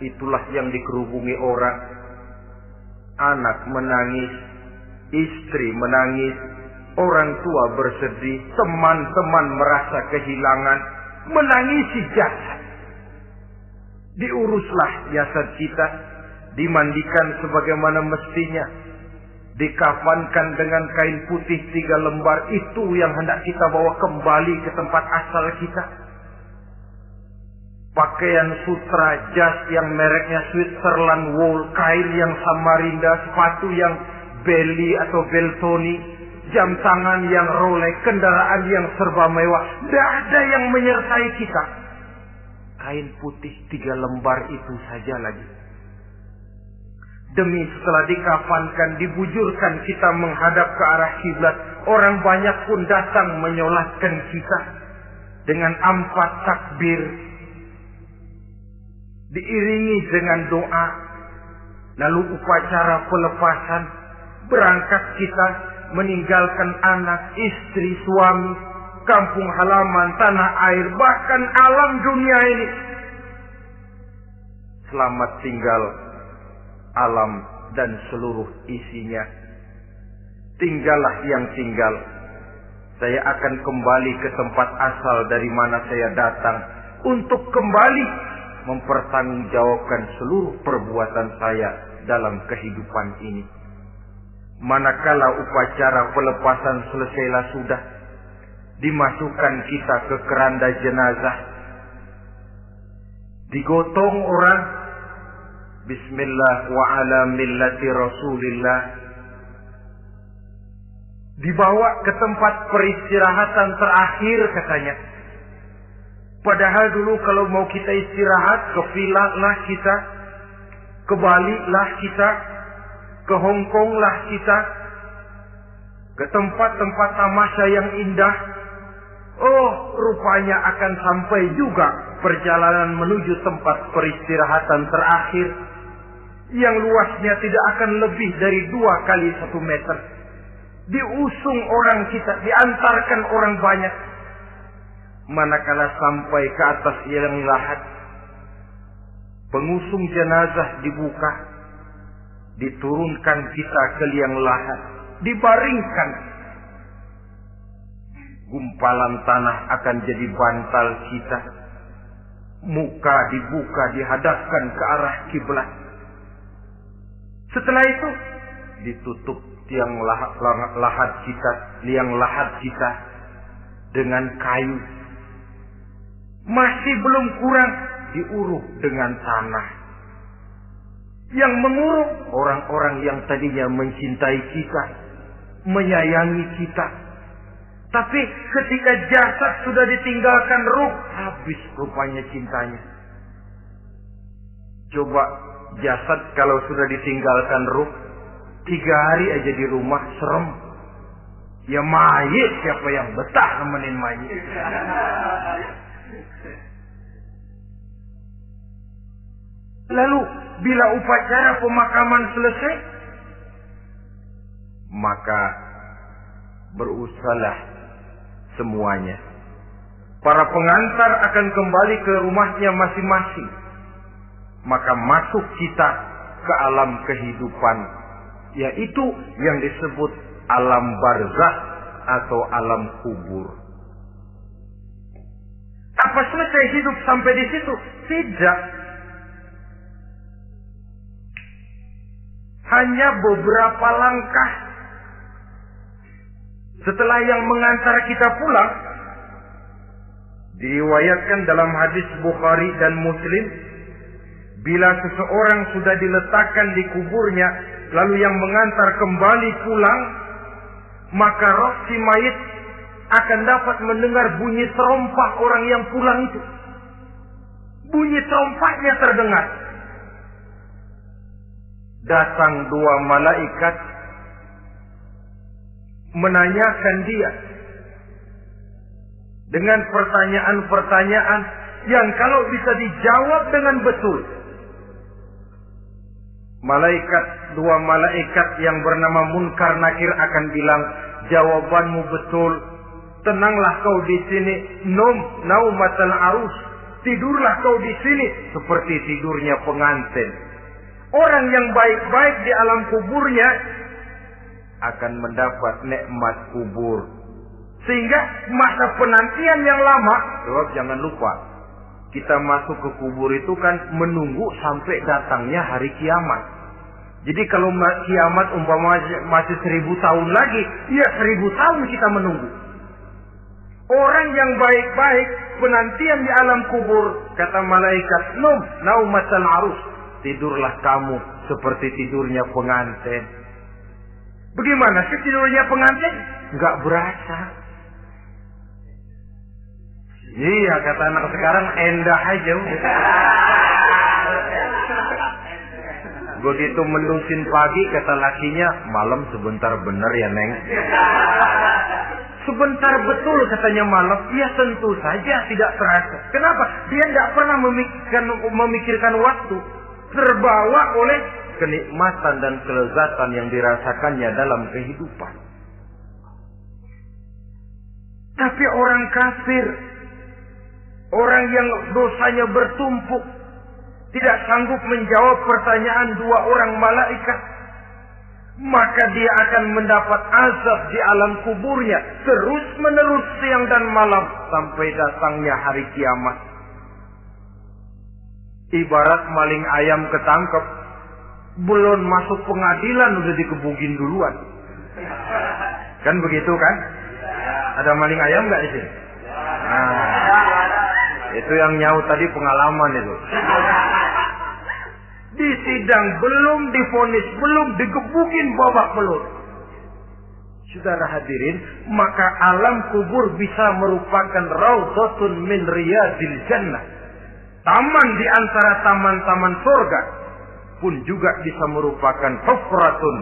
itulah yang dikerubungi orang. Anak menangis, istri menangis, orang tua bersedih, teman-teman merasa kehilangan, menangisi jasad. Diuruslah jasad kita, dimandikan sebagaimana mestinya, dikafankan dengan kain putih 3 lembar, itu yang hendak kita bawa kembali ke tempat asal kita. Pakaian sutra, jas yang mereknya Switzerland wool, kain yang Samarinda, sepatu yang Belly atau Beltoni, jam tangan yang Rolex, kendaraan yang serba mewah, tidak ada yang menyertai kita. Kain putih 3 lembar itu saja lagi. Demi setelah dikafankan, dibujurkan kita menghadap ke arah kiblat, orang banyak pun datang menyolatkan kita dengan 4 takbir, diiringi dengan doa. Lalu upacara pelepasan, berangkat kita meninggalkan anak, istri, suami, kampung halaman, tanah air, bahkan alam dunia ini. Selamat tinggal alam dan seluruh isinya. Tinggallah yang tinggal. Saya akan kembali ke tempat asal dari mana saya datang, untuk kembali mempertanggungjawabkan seluruh perbuatan saya dalam kehidupan ini. Manakala upacara pelepasan selesailah sudah, dimasukkan kita ke keranda jenazah, digotong orang, bismillah wa ala millati rasulillah, dibawa ke tempat peristirahatan terakhir katanya. Padahal dulu kalau mau kita istirahat, ke villa lah kita, ke Bali lah kita, ke Hong Kong lah kita, ke tempat-tempat tamasya yang indah. Oh, rupanya akan sampai juga perjalanan menuju tempat peristirahatan terakhir, yang luasnya tidak akan lebih dari 2 kali 1 meter. Diusung orang kita, diantarkan orang banyak. Manakala sampai ke atas liang lahat, pengusung jenazah dibuka, diturunkan kita ke liang lahat, dibaringkan. Gumpalan tanah akan jadi bantal kita. Muka dibuka, dihadapkan ke arah kiblat. Setelah itu ditutup liang lahat kita dengan kayu. Masih belum kurang, diuruk dengan tanah. Yang menguruk orang-orang yang tadinya mencintai kita, menyayangi kita. Tapi ketika jasad sudah ditinggalkan ruh, habis rupanya cintanya. Coba jasad kalau sudah ditinggalkan ruh, 3 hari aja di rumah serem. Ya mayit, siapa yang betah nemenin mayit? Lalu bila upacara pemakaman selesai, maka berusahalah semuanya. Para pengantar akan kembali ke rumahnya masing-masing. Maka masuk kita ke alam kehidupan, yaitu yang disebut alam barzakh atau alam kubur. Apa selesai hidup sampai di situ? Tidak. Hanya beberapa langkah setelah yang mengantar kita pulang, diriwayatkan dalam hadis Bukhari dan Muslim, bila seseorang sudah diletakkan di kuburnya, lalu yang mengantar kembali pulang, maka roh si mayit akan dapat mendengar bunyi terompah orang yang pulang itu. Bunyi terompahnya terdengar. Datang 2 malaikat menanyakan dia dengan pertanyaan-pertanyaan yang kalau bisa dijawab dengan betul, 2 malaikat yang bernama Munkar Nakir akan bilang, jawabanmu betul, tenanglah kau di sini, naumatal arus, tidurlah kau di sini seperti tidurnya pengantin. Orang yang baik-baik di alam kuburnya akan mendapat nikmat kubur. Sehingga masa penantian yang lama, jangan lupa, kita masuk ke kubur itu kan menunggu sampai datangnya hari kiamat. Jadi kalau kiamat umpama masih 1000 tahun lagi, ya 1000 tahun kita menunggu. Orang yang baik-baik, penantian di alam kubur, kata malaikat, naumatal arus. Tidurlah kamu seperti tidurnya pengantin. Bagaimana sih tidurnya pengantin? Enggak berasa. Iya, kata anak sekarang, endah aja. Begitu mendusin pagi, kata lakinya, malam sebentar bener ya Neng. Sebentar betul katanya malam. Ya tentu saja tidak terasa. Kenapa? Dia tidak pernah memikirkan waktu. Terbawa oleh kenikmatan dan kelezatan yang dirasakannya dalam kehidupan. Tapi orang kafir, orang yang dosanya bertumpuk, tidak sanggup menjawab pertanyaan 2 orang malaikat, maka dia akan mendapat azab di alam kuburnya terus menerus siang dan malam sampai datangnya hari kiamat. Ibarat maling ayam ketangkep, belum masuk pengadilan udah dikebukin duluan. Kan begitu kan? Ada maling ayam nggak di sini? Nah, itu yang nyaut tadi pengalaman itu. Di sidang belum divonis, belum digebukin babak belur. Saudara hadirin, maka alam kubur bisa merupakan raudhatun min riyadil jannah. Taman di antara taman-taman surga pun juga bisa merupakan hufratun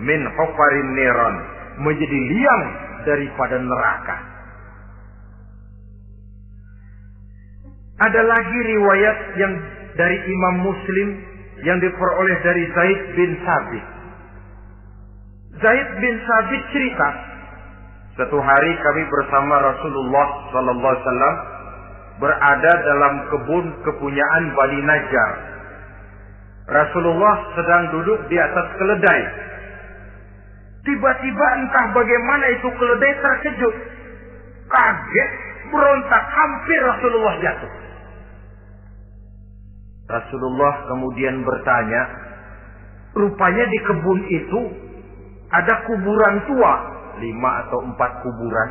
min hufarin niran, menjadi liang daripada neraka. Ada lagi riwayat yang dari Imam Muslim yang diperoleh dari Zaid bin Sabit. Zaid bin Sabit cerita, suatu hari kami bersama Rasulullah sallallahu alaihi wasallam berada dalam kebun kepunyaan Bani Najjar. Rasulullah sedang duduk di atas keledai. Tiba-tiba entah bagaimana itu keledai terkejut, kaget, berontak, hampir Rasulullah jatuh. Rasulullah kemudian bertanya, rupanya di kebun itu ada kuburan tua, 5 atau 4 kuburan.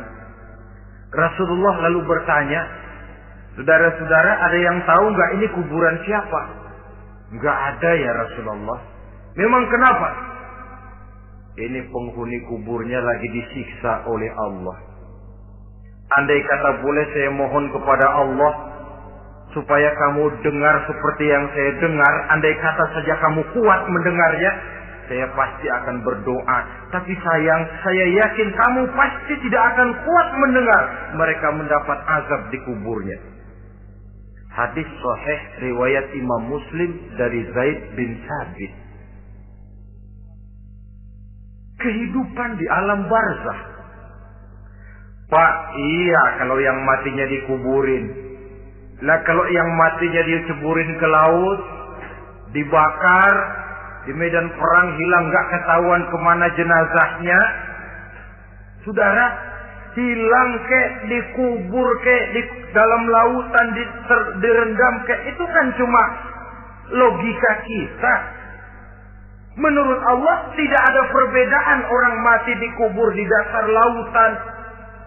Rasulullah lalu bertanya, saudara-saudara, ada yang tahu nggak ini kuburan siapa? Nggak ada ya Rasulullah. Memang kenapa? Ini penghuni kuburnya lagi disiksa oleh Allah. Andai kata boleh saya mohon kepada Allah supaya kamu dengar seperti yang saya dengar, andai kata saja kamu kuat mendengarnya, saya pasti akan berdoa. Tapi sayang, saya yakin kamu pasti tidak akan kuat mendengar mereka mendapat azab di kuburnya. Hadis sahih riwayat Imam Muslim dari Zaid bin Sabit. Kehidupan di alam barzah. Pak, iya kalau yang matinya dikuburin. Lah kalau yang matinya diceburin ke laut, dibakar, di medan perang hilang gak ketahuan kemana jenazahnya. Saudara, hilang kek, dikubur kek, di dalam lautan direndam kek, itu kan cuma logika kita. Menurut Allah tidak ada perbedaan orang mati dikubur di dasar lautan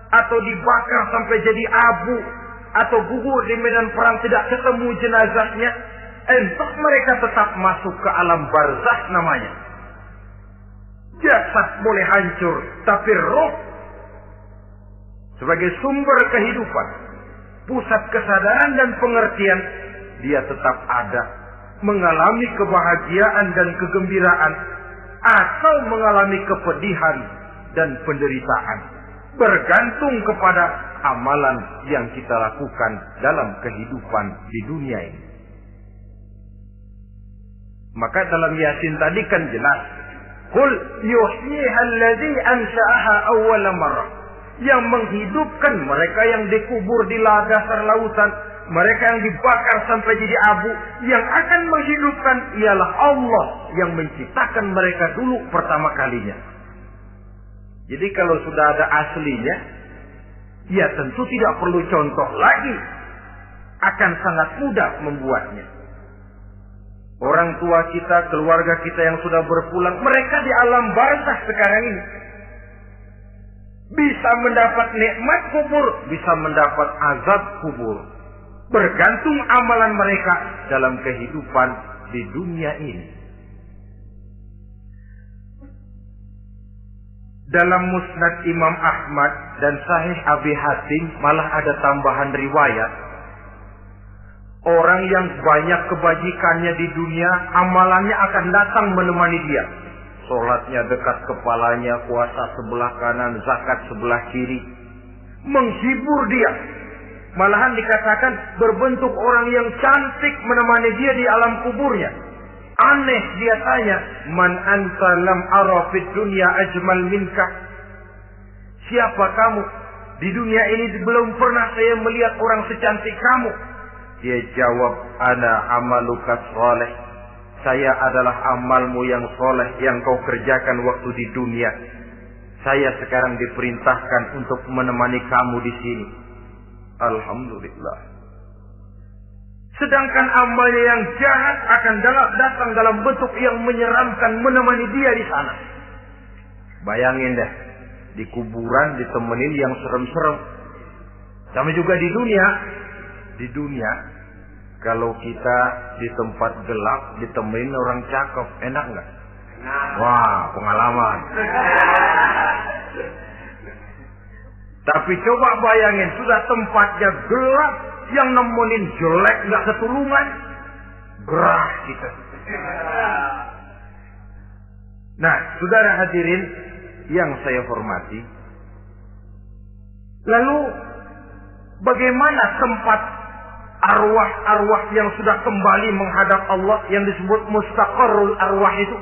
atau dibakar sampai jadi abu atau gugur di medan perang tidak ketemu jenazahnya. Entah mereka tetap masuk ke alam barzah namanya. Jasad boleh hancur, tapi roh sebagai sumber kehidupan, pusat kesadaran dan pengertian, dia tetap ada, mengalami kebahagiaan dan kegembiraan atau mengalami kepedihan dan penderitaan, bergantung kepada amalan yang kita lakukan dalam kehidupan di dunia ini. Maka dalam Yasin tadi kan jelas, qul yuhyiha allazi ansha'aha awwala marrah, yang menghidupkan mereka yang dikubur di dasar lautan, mereka yang dibakar sampai jadi abu, yang akan menghidupkan ialah Allah yang menciptakan mereka dulu pertama kalinya. Jadi kalau sudah ada aslinya, ya tentu tidak perlu contoh lagi, akan sangat mudah membuatnya. Orang tua kita, keluarga kita yang sudah berpulang, mereka di alam barzakh sekarang ini. Bisa mendapat nikmat kubur, bisa mendapat azab kubur. Bergantung amalan mereka dalam kehidupan di dunia ini. Dalam Musnad Imam Ahmad dan Sahih Abi Hatim malah ada tambahan riwayat. Orang yang banyak kebajikannya di dunia, amalannya akan datang menemani dia. Sholatnya dekat kepalanya, puasa sebelah kanan, zakat sebelah kiri. Menghibur dia. Malahan dikatakan berbentuk orang yang cantik menemani dia di alam kuburnya. Aneh dia tanya, man anta lam ara fid dunya ajmal minka. Siapa kamu? Di dunia ini belum pernah saya melihat orang secantik kamu. Dia jawab, ana amaluka sholeh. Saya adalah amalmu yang soleh yang kau kerjakan waktu di dunia. Saya sekarang diperintahkan untuk menemani kamu di sini. Alhamdulillah. Sedangkan amalnya yang jahat akan datang dalam bentuk yang menyeramkan menemani dia di sana. Bayangin deh, di kuburan ditemenin yang serem-serem. Sama juga di dunia. Di dunia, kalau kita di tempat gelap ditemenin orang cakep, enak nggak? Wah, pengalaman. Tapi coba bayangin, sudah tempatnya gelap, yang nemenin jelek nggak ketulungan, gerah kita. Nah, saudara hadirin yang saya hormati, lalu bagaimana tempat arwah-arwah yang sudah kembali menghadap Allah yang disebut mustaqarrul arwah itu?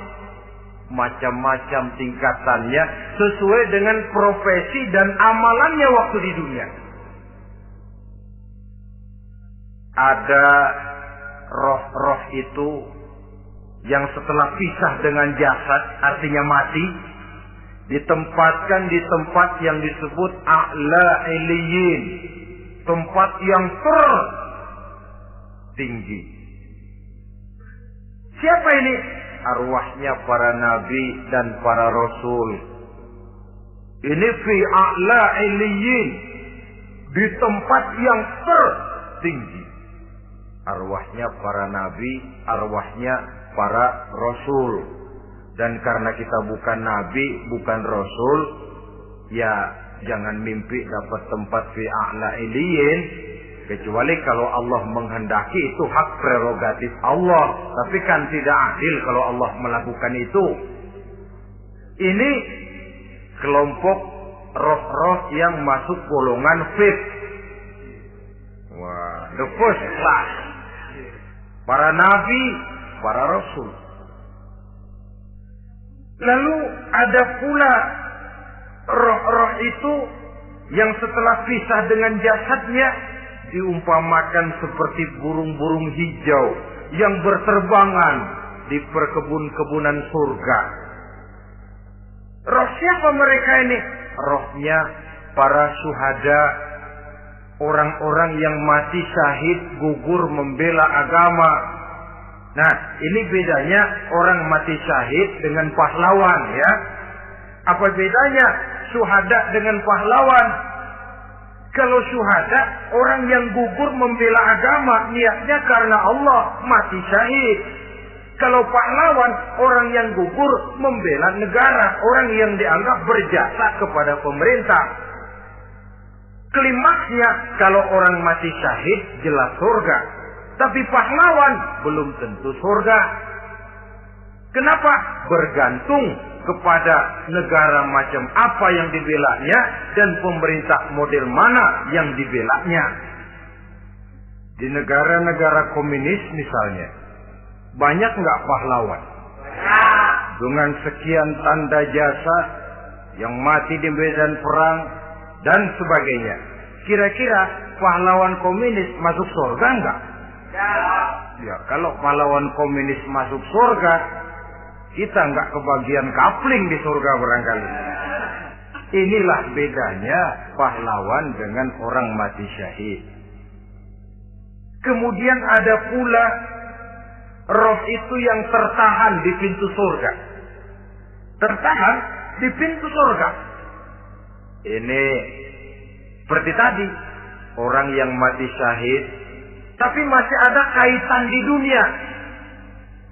Macam-macam tingkatannya sesuai dengan profesi dan amalannya waktu di dunia. Ada roh-roh itu yang setelah pisah dengan jasad, artinya mati, ditempatkan di tempat yang disebut a'la iliyin, tempat yang tertinggi. Siapa ini? Arwahnya para nabi dan para rasul. Ini fi a'la iliyin, di tempat yang tertinggi. Arwahnya para nabi, arwahnya para rasul. Dan karena kita bukan nabi, bukan rasul, ya jangan mimpi dapat tempat fi a'la iliyin. Kecuali kalau Allah menghendaki, itu hak prerogatif Allah. Tapi kan tidak adil kalau Allah melakukan itu. Ini kelompok roh-roh yang masuk golongan VIP. Wah, the first class. Para nabi, para rasul. Lalu ada pula roh-roh itu yang setelah pisah dengan jasadnya diumpamakan seperti burung-burung hijau yang berterbangan di perkebun-kebunan surga. Roh siapa mereka ini? Rohnya para syuhada, orang-orang yang mati syahid gugur membela agama. Nah, ini bedanya orang mati syahid dengan pahlawan, ya. Apa bedanya syuhada dengan pahlawan? Kalau syuhada, orang yang gugur membela agama, niatnya karena Allah, mati syahid. Kalau pahlawan, orang yang gugur membela negara, orang yang dianggap berjasa kepada pemerintah. Klimaksnya, kalau orang mati syahid, jelas surga. Tapi pahlawan, belum tentu surga. Kenapa? Bergantung kepada negara macam apa yang dibelanya dan pemerintah model mana yang dibelanya. Di negara-negara komunis misalnya, banyak nggak pahlawan? Dengan sekian tanda jasa yang mati di medan perang dan sebagainya. Kira-kira pahlawan komunis masuk surga nggak? Ya, kalau pahlawan komunis masuk surga, kita nggak kebagian kapling di surga barangkali. Inilah bedanya pahlawan dengan orang mati syahid. Kemudian ada pula Roh itu yang tertahan di pintu surga. Tertahan di pintu surga. Ini seperti tadi, orang yang mati syahid, tapi masih ada kaitan di dunia.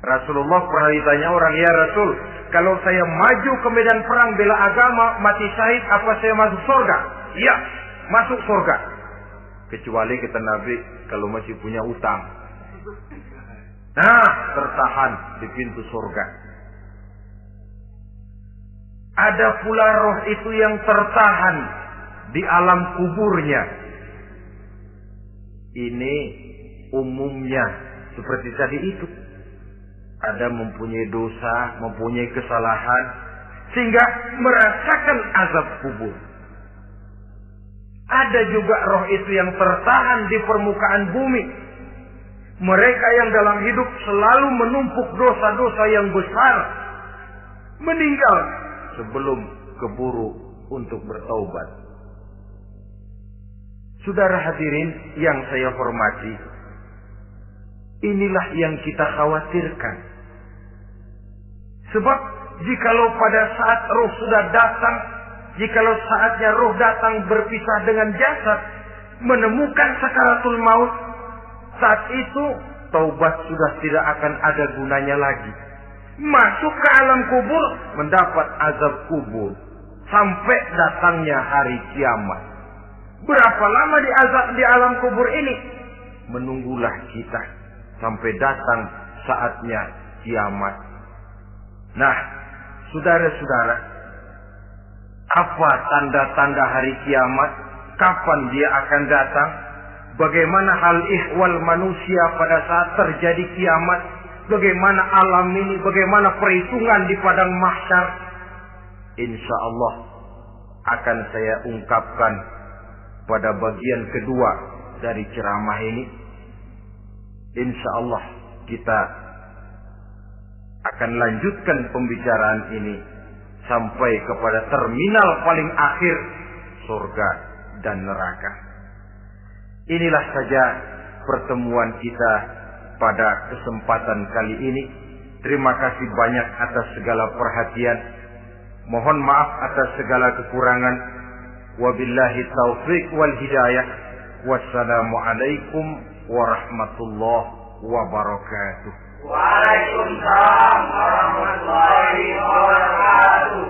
Rasulullah pernah ditanya orang, ya Rasul, kalau saya maju ke medan perang bela agama, mati syahid, apa saya masuk surga? Iya, masuk surga. Kecuali kata Nabi, kalau masih punya utang. Nah, tertahan di pintu surga. Ada pula roh itu yang tertahan di alam kuburnya. Ini umumnya seperti tadi itu. Ada mempunyai dosa, mempunyai kesalahan, sehingga merasakan azab kubur. Ada juga roh itu yang tertahan di permukaan bumi. Mereka yang dalam hidup selalu menumpuk dosa-dosa yang besar, meninggal sebelum keburu untuk bertaubat. Saudara hadirin yang saya hormati, inilah yang kita khawatirkan. Sebab jikalau pada saat roh sudah datang, jikalau saatnya roh datang berpisah dengan jasad, menemukan sakaratul maut, saat itu taubat sudah tidak akan ada gunanya lagi. Masuk ke alam kubur, mendapat azab kubur, sampai datangnya hari kiamat. Berapa lama di alam kubur ini? Menunggulah kita sampai datang saatnya kiamat. Nah, saudara-saudara, apa tanda-tanda hari kiamat? Kapan dia akan datang? Bagaimana hal ihwal manusia pada saat terjadi kiamat? Bagaimana alam ini? Bagaimana perhitungan di padang mahsyar? Insya Allah akan saya ungkapkan pada bagian kedua dari ceramah ini. Insya Allah kita akan lanjutkan pembicaraan ini sampai kepada terminal paling akhir, surga dan neraka. Inilah saja pertemuan kita pada kesempatan kali ini. Terima kasih banyak atas segala perhatian. Mohon maaf atas segala kekurangan. Wabillahi taufiq wal hidayah. Wassalamualaikum warahmatullahi wabarakatuh. Waalaikumsalam warahmatullahi wabarakatuh.